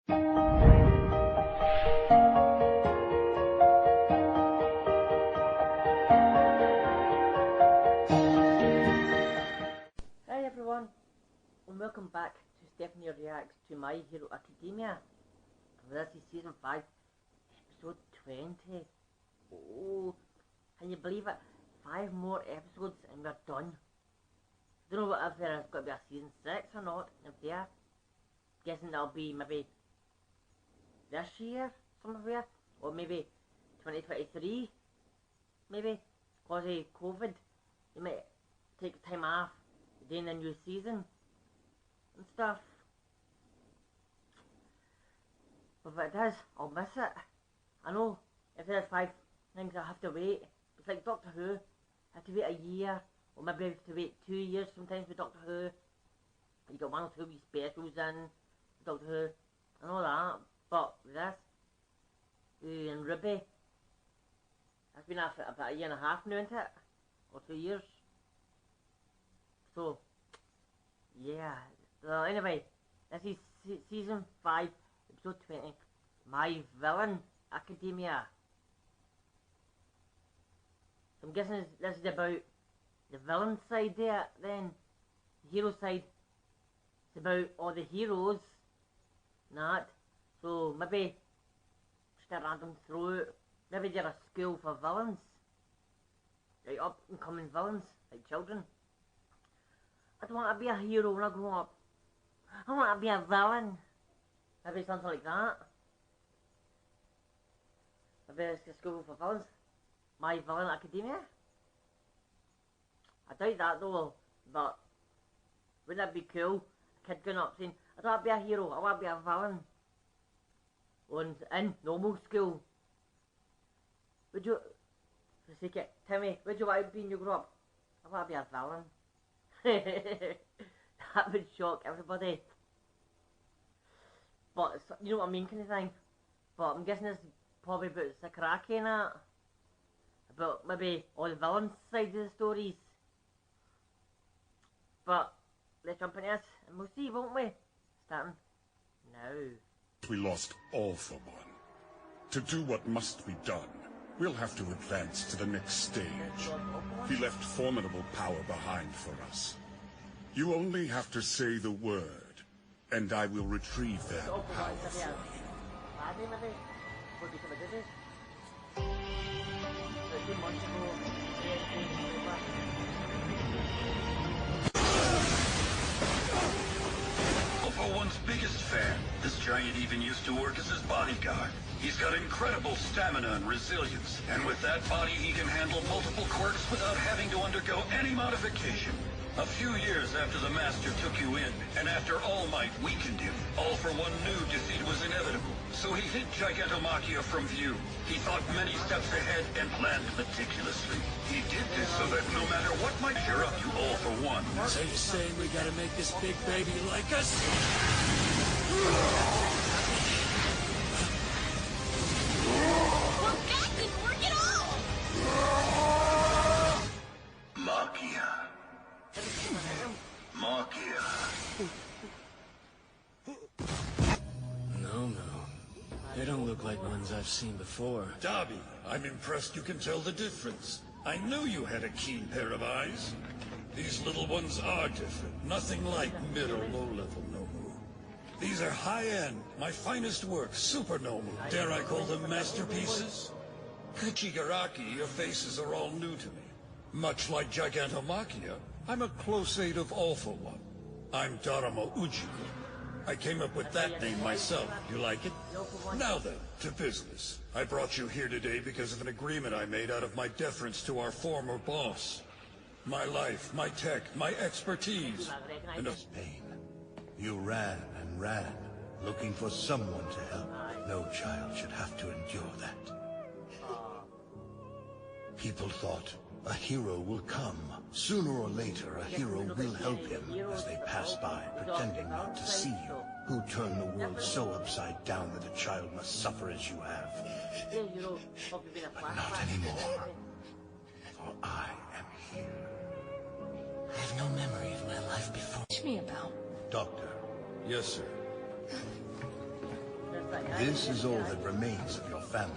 Hi everyone, and welcome back to Stephanie Reacts to My Hero Academia. This is Season 5, Episode 20. Oh, can you believe it? 5 more episodes and we're done. Don't know if there's got to be a Season 6 or not, if there. Guessing that'll be maybe this year, somewhere, or maybe 2023, maybe, because of COVID. You might take time off doing the new season and stuff. But if it does, I'll miss it. I know, if there's 5 things I have to wait, it's like Doctor Who. I have to wait a year, or maybe I have to wait 2 years sometimes with Doctor Who. You got 1 or 2 wee specials in Doctor Who and all that. But with this, and Ruby, I've been after about a year and a half now, isn't it? Or 2 years. So, yeah. So anyway, this is Season 5, Episode 20, My Villain Academia. So I'm guessing this is about the villain side there, then. The hero side. It's about all the heroes. Not. So maybe just a random throw. Maybe they're a school for villains. Like up and coming villains, like children. I don't want to be a hero when I grow up. I want to be a villain. Maybe something like that. Maybe it's a school for villains. My Villain Academia. I doubt that though, but wouldn't that be cool? A kid going up saying, I don't want to be a hero, I want to be a villain. And in normal school. Would you, for the sake of it, tell me, would you want to be when you grow up? I want to be a villain. That would shock everybody. But you know what I mean, kind of thing. But I'm guessing it's probably about Sakuragi and that. About maybe all the villain sides of the stories. But let's jump into this and we'll see, won't we? Starting now. We lost all for one. To do what must be done, we'll have to advance to the next stage. He left formidable power behind for us. You only have to say the word, and I will retrieve that power for you. Alpha One's biggest fan. This giant even used to work as his bodyguard. He's got incredible stamina and resilience, and with that body he can handle multiple quirks without having to undergo any modification. A few years after the Master took you in, and after All Might weakened him, All for One knew defeat was inevitable, so he hid Gigantomachia from view. He thought many steps ahead and planned meticulously. He did this so that no matter what might cheer up you All for One. So you're saying we gotta make this big baby like us? Well, that didn't work at all! Machia. Machia. No. They don't look like ones I've seen before. Dabi, I'm impressed you can tell the difference. I knew you had a keen pair of eyes. These little ones are different. Nothing like mid or low-level Nomu. These are high-end, my finest work, super Nomu. Dare I call them masterpieces? Kuchigaraki, your faces are all new to me. Much like Gigantomachia, I'm a close aid of All for One. I'm Daramo Ujiko. I came up with that name myself. You like it? Now then, to business. I brought you here today because of an agreement I made out of my deference to our former boss. My life, my tech, my expertise, and of pain. You ran and ran, looking for someone to help. No child should have to endure that. People thought, a hero will come. Sooner or later, a hero will help him as they pass by, pretending not to see you. Who turned the world so upside down that a child must suffer as you have? But not anymore. For I am here. I have no memory of my life before. Teach me about. Doctor. Yes, sir. This is all that remains of your family.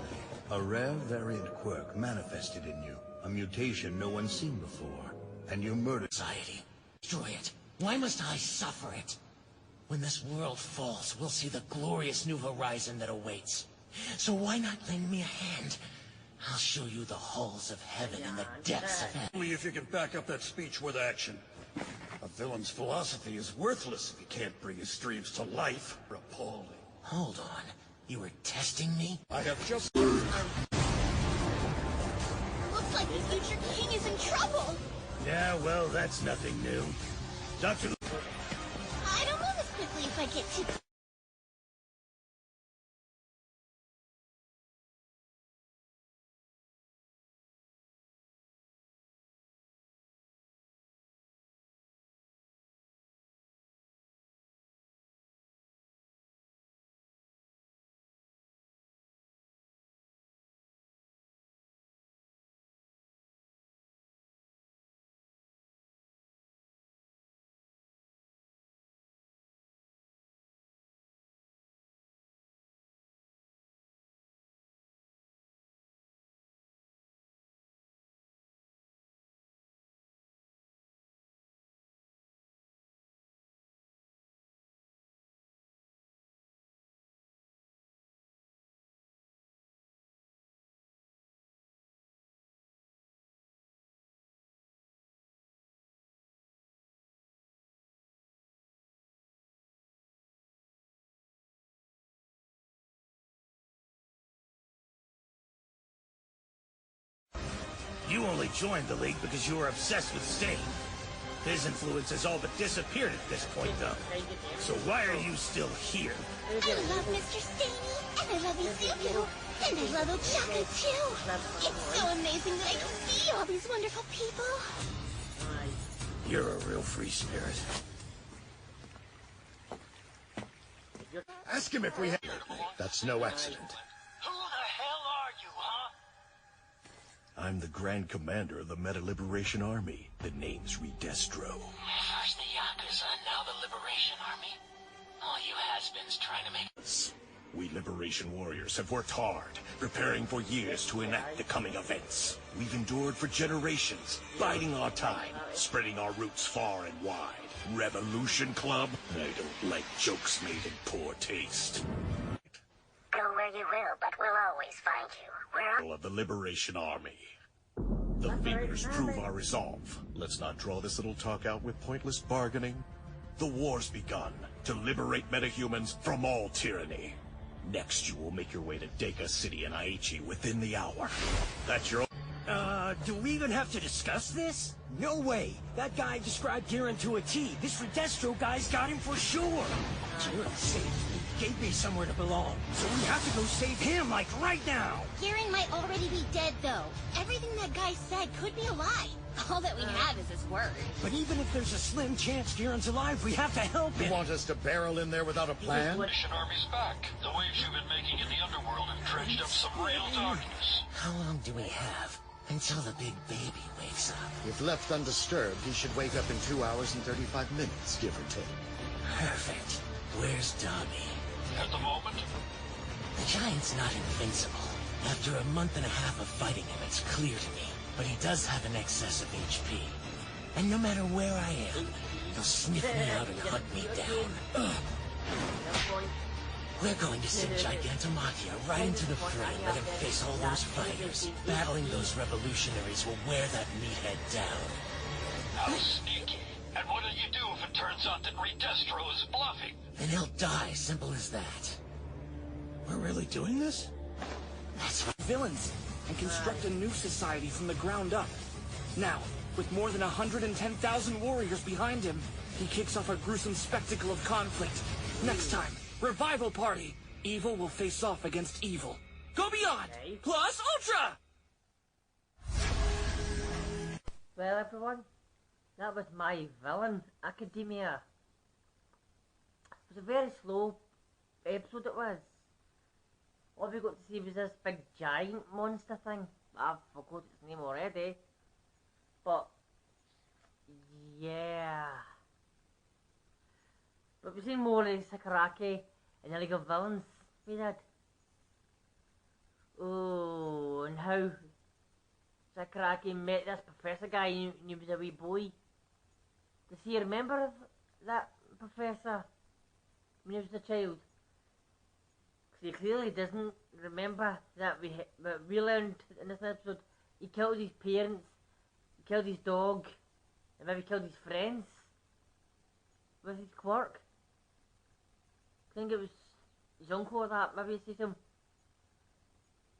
A rare variant quirk manifested in you. A mutation no one's seen before. And you murdered... Society. Destroy it. Why must I suffer it? When this world falls, we'll see the glorious new horizon that awaits. So why not lend me a hand? I'll show you the halls of heaven and the depths of hell. Only if you can back up that speech with action. A villain's philosophy is worthless if he can't bring his dreams to life. Appalling. Hold on. You were testing me? I have just... Looks like the future king is in trouble. Yeah, well, that's nothing new. Dr. I don't move as quickly if I get too... You only joined the League because you were obsessed with Stain. His influence has all but disappeared at this point, though. So why are you still here? I love Mr. Staney, and I love Izuku, and I love Ochaka too. It's so amazing that I can see all these wonderful people. You're a real free spirit. Ask him if we have... That's no accident. Who the hell are you, huh? I'm the Grand Commander of the Meta Liberation Army. The name's Redestro. First the Yakuza, now the Liberation Army. All you has-beens trying to make... We Liberation Warriors have worked hard, preparing for years to enact the coming events. We've endured for generations, biding our time, spreading our roots far and wide. Revolution Club? I don't like jokes made in poor taste. Go where you will, but we'll always find you. We're Of the Liberation Army. The fingers prove our resolve. Let's not draw this little talk out with pointless bargaining. The war's begun to liberate metahumans from all tyranny. Next, you will make your way to Deka City in Aichi within the hour. That's your... Do we even have to discuss this? No way! That guy described Jiren to a T. This Redestro guy's got him for sure! Jiren saved me, gave me somewhere to belong. So we have to go save him, like, right now! Jiren might already be dead, though. Everything that guy said could be a lie. All that we have is his word. But even if there's a slim chance Jiren's alive, we have to help him! You want us to barrel in there without a plan? Liberation Army's back. The waves you've been making in the underworld have dredged up some real darkness. How long do we have? Until the big baby wakes up. If left undisturbed, he should wake up in 2 hours and 35 minutes, give or take. Perfect. Where's Dobby? At the moment, The giant's not invincible. After a month and a half of fighting him, it's clear to me. But he does have an excess of HP. And no matter where I am, he'll sniff me out and hunt me down. We're going to send Gigantomachia right into the fray and let him face all those fighters. Battling those revolutionaries will wear that meathead down. how sneaky. And what do you do if it turns out that Redestro is bluffing? Then he'll die, simple as that. We're really doing this? That's right. Villains, and construct a new society from the ground up. Now, with more than 110,000 warriors behind him, he kicks off a gruesome spectacle of conflict. Next time, Revival Party. Evil will face off against evil. Go Beyond! Plus Ultra! Well, everyone, that was My Villain Academia. It was a very slow episode, it was. All we got to see was this big giant monster thing. I've forgot its name already. But, yeah. But we've seen more of Sakuragi in the League of Villains. We did. Oh, and how Sakuragi met this professor guy and he was a wee boy. Does he remember that professor when he was a child? Because he clearly doesn't remember that we learned in this episode he killed his parents, he killed his dog, and maybe killed his friends with his quirk. I think it was his uncle or that, maybe he says to him,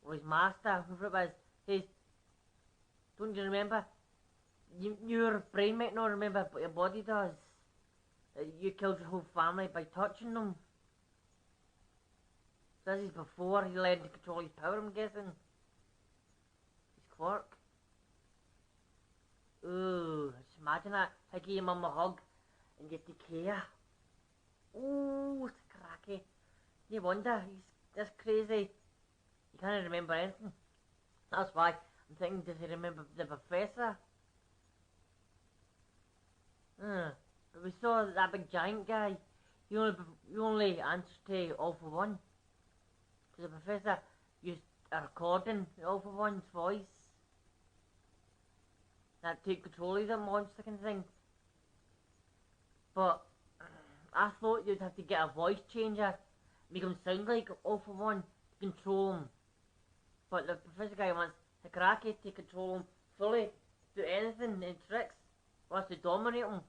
or his master, whoever it was, says, don't you remember? Your brain might not remember, but your body does. You killed your whole family by touching them. So this is before he learned to control his power, I'm guessing. His quirk. Ooh, just imagine that. I give your mum a hug and get to care. Ooh, it's cracky. No wonder he's this crazy. He can't remember anything. That's why I'm thinking, does he remember the professor? But we saw that big giant guy. He only answers to All For One. Because the professor used a recording of All For One's voice. That took control of the monster kind of thing. But I thought you'd have to get a voice changer, make him sound like All For One to control him. But the professor guy wants Sakuragi to control him fully, do anything in tricks, wants to dominate him.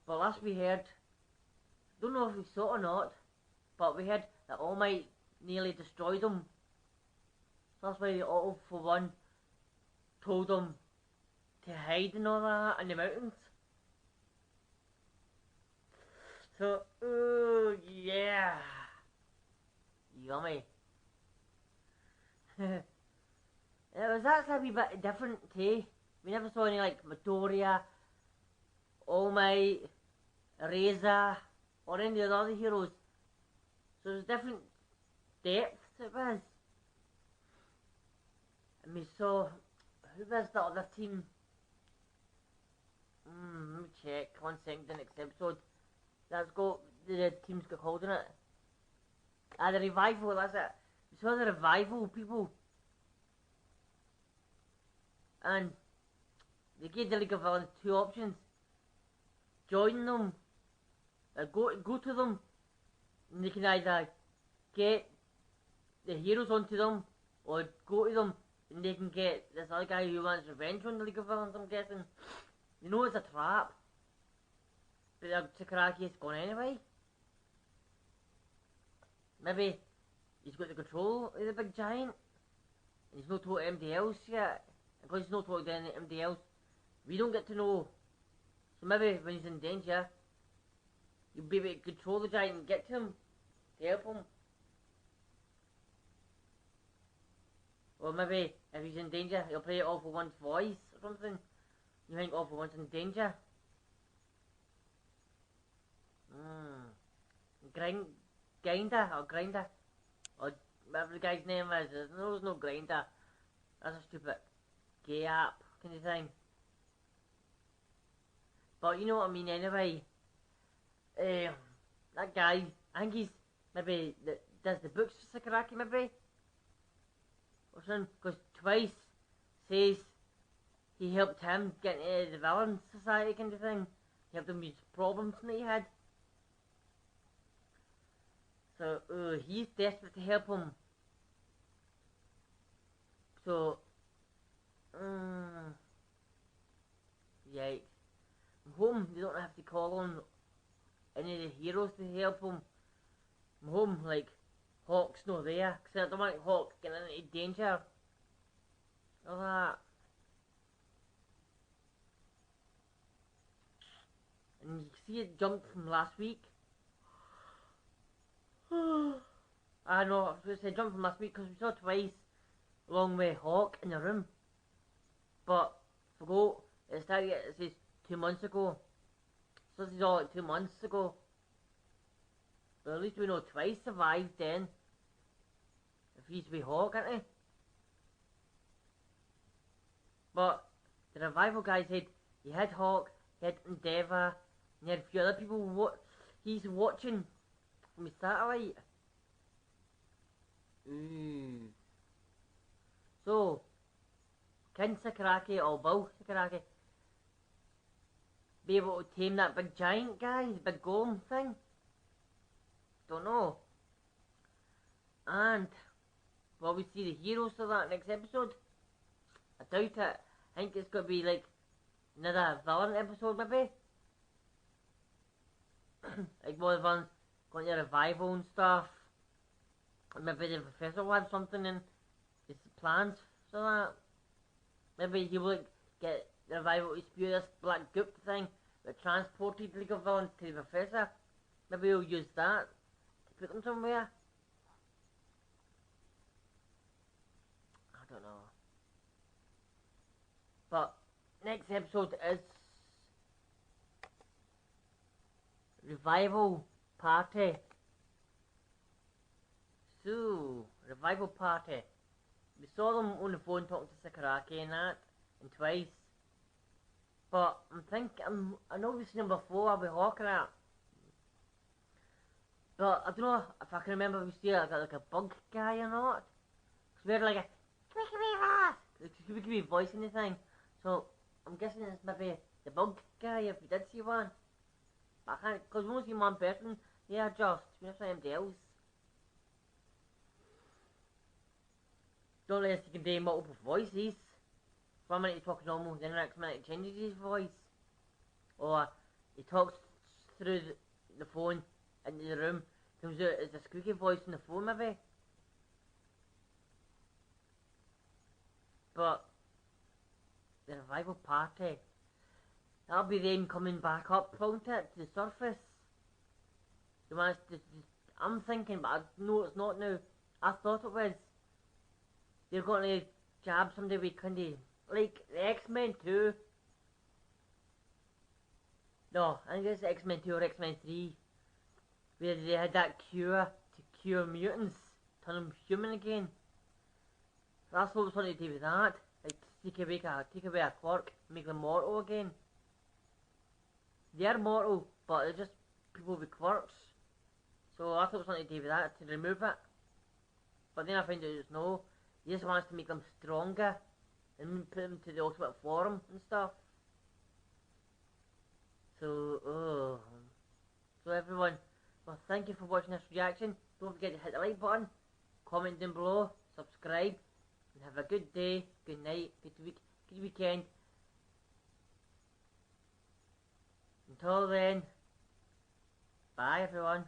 But last we heard, don't know if we saw it or not, but we heard that All Might nearly destroyed him. So that's why All For One told him to hide and all that in the mountains. So, ooh, yeah. Yummy. It was actually a wee bit different too. We never saw any like Midoriya, All Might, Erasa, or any of the other heroes. So there's different depth it was. And we saw, who was the other team? Let me check, 1 second, the next episode. That's got, the team's got called in it. The Revival, that's it. We saw the Revival people. And they gave the League of Villains 2 options. Join them, or go to them, and they can either get the heroes onto them, or go to them, and they can get this other guy who wants revenge on the League of Villains, I'm guessing. You know it's a trap. But Sakuragi is gone anyway. Maybe he's got the control of the big giant, and he's not told anybody else yet. And because he's not told anybody else, we don't get to know. So maybe when he's in danger, you'll be able to control the giant and get to him, to help him. Or maybe if he's in danger, he'll play All For One's voice or something. You think All For One's in danger? Grinder, or whatever the guy's name is. There's no Grinder. That's a stupid gay app kind of thing. But you know what I mean anyway. That guy, I think he's maybe does the books for Sakuragi maybe? Or something, because twice says he helped him get into the villain society kind of thing. He helped him with problems that he had. So, he's desperate to help him. So, yikes. I'm hoping they don't have to call on any of the heroes to help him. I'm hoping, like, Hawk's not there, because I don't want Hawk getting into danger. All that. And you see it jumped from last week. I know, I was going to say jump from last week because we saw twice along with Hawk in the room. But I forgot, it says 2 months ago. So this is all like 2 months ago. But at least we know twice survived then. If he's with Hawk, isn't he? But the Revival guy said he had Hawk, he had Endeavour, and he had a few other people he's watching from his satellite. So, can Sakuragi or will Sakuragi be able to tame that big giant guy, the big golem thing? Don't know. And will we see the heroes of that next episode? I doubt it. I think it's going to be like another villain episode maybe. Like one of the ones going to revival and stuff. Maybe the professor will have something in his plans for that. Maybe he will like, get the revival to spew this black goop thing that transported League of Villains to the professor. Maybe he'll use that to put them somewhere. I don't know. But next episode is Revival Party. So, Revival Party. We saw them on the phone talking to Sakuragi and that, and twice. But I'm thinking, I know we've seen them before, I'll be hawking at. But I don't know if I can remember if we see like a bug guy or not. Because we had like a squeaky voice in the thing. So I'm guessing it's maybe the bug guy if we did see one. But I can't, because we only see one person, they adjust, we don't see anybody else. Don't unless he can do multiple voices. 1 minute he talks normal, then the next minute he changes his voice. Or he talks through the phone into the room, comes out as a squeaky voice on the phone maybe. But the Revival Party, that'll be them coming back up, won't it, to the surface. I'm thinking, but I know it's not now. I thought it was. They're going to jab somebody with candy, like the X-Men 2. No, I think it's X-Men 2 or X-Men 3, where they had that cure to cure mutants, turn them human again. That's what was wanting to do with that, like take away a quirk, make them mortal again. They're mortal, but they're just people with quirks. So I thought it was something to do with that, to remove it. But then I found out it's no. He just wants to make them stronger and put them to the ultimate form and stuff. So, so everyone, well, thank you for watching this reaction. Don't forget to hit the like button, comment down below, subscribe, and have a good day, good night, good week, good weekend. Until then, bye everyone.